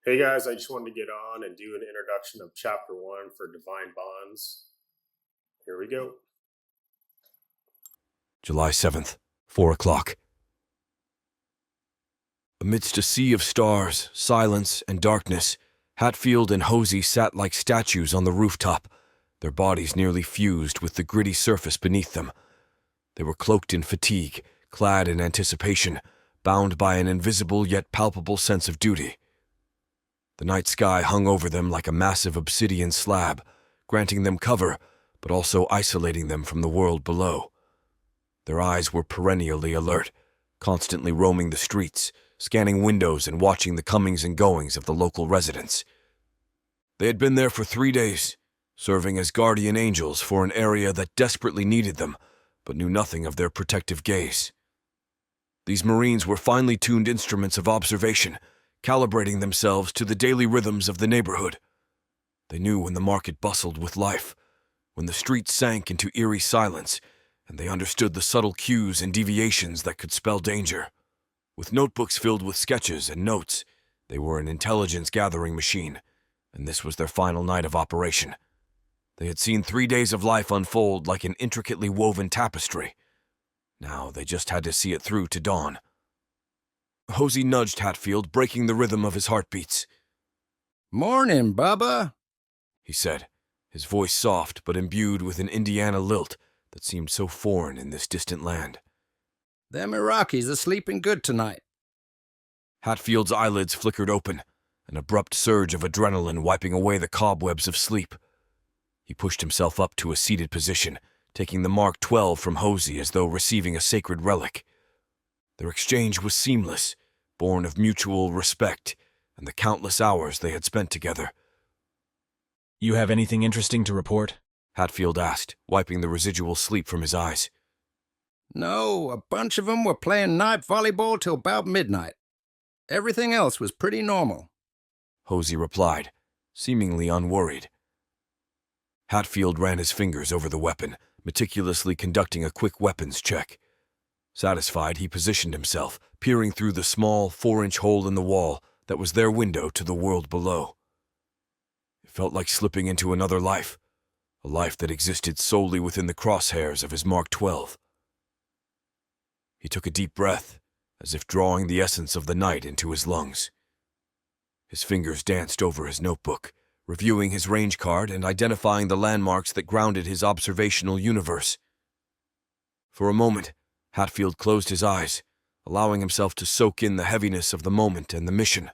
Hey guys, I just wanted to get on and do an introduction of chapter one for Divine Bonds. Here we go. July 7th, 4 o'clock. Amidst a sea of stars, silence, and darkness, Hatfield and Hosey sat like statues on the rooftop, their bodies nearly fused with the gritty surface beneath them. They were cloaked in fatigue, clad in anticipation, bound by an invisible yet palpable sense of duty. The night sky hung over them like a massive obsidian slab, granting them cover, but also isolating them from the world below. Their eyes were perennially alert, constantly roaming the streets, scanning windows and watching the comings and goings of the local residents. They had been there for 3 days, serving as guardian angels for an area that desperately needed them, but knew nothing of their protective gaze. These Marines were finely tuned instruments of observation, calibrating themselves to the daily rhythms of the neighborhood. They knew when the market bustled with life, when the streets sank into eerie silence, and they understood the subtle cues and deviations that could spell danger. With notebooks filled with sketches and notes, they were an intelligence-gathering machine, and this was their final night of operation. They had seen 3 days of life unfold like an intricately woven tapestry. Now they just had to see it through to dawn. Hosey nudged Hatfield, breaking the rhythm of his heartbeats. "Morning, Bubba," he said, his voice soft but imbued with an Indiana lilt that seemed so foreign in this distant land. "Them Iraqis are sleeping good tonight." Hatfield's eyelids flickered open, an abrupt surge of adrenaline wiping away the cobwebs of sleep. He pushed himself up to a seated position, taking the Mark 12 from Hosey as though receiving a sacred relic. Their exchange was seamless, born of mutual respect and the countless hours they had spent together. "You have anything interesting to report?" Hatfield asked, wiping the residual sleep from his eyes. "No, a bunch of 'em were playing night volleyball till about midnight. Everything else was pretty normal," Hosey replied, seemingly unworried. Hatfield ran his fingers over the weapon, meticulously conducting a quick weapons check. Satisfied, he positioned himself, peering through the small 4-inch hole in the wall that was their window to the world below. It felt like slipping into another life, a life that existed solely within the crosshairs of his Mark 12. He took a deep breath, as if drawing the essence of the night into his lungs. His fingers danced over his notebook, reviewing his range card and identifying the landmarks that grounded his observational universe. For a moment, Hatfield closed his eyes, allowing himself to soak in the heaviness of the moment and the mission.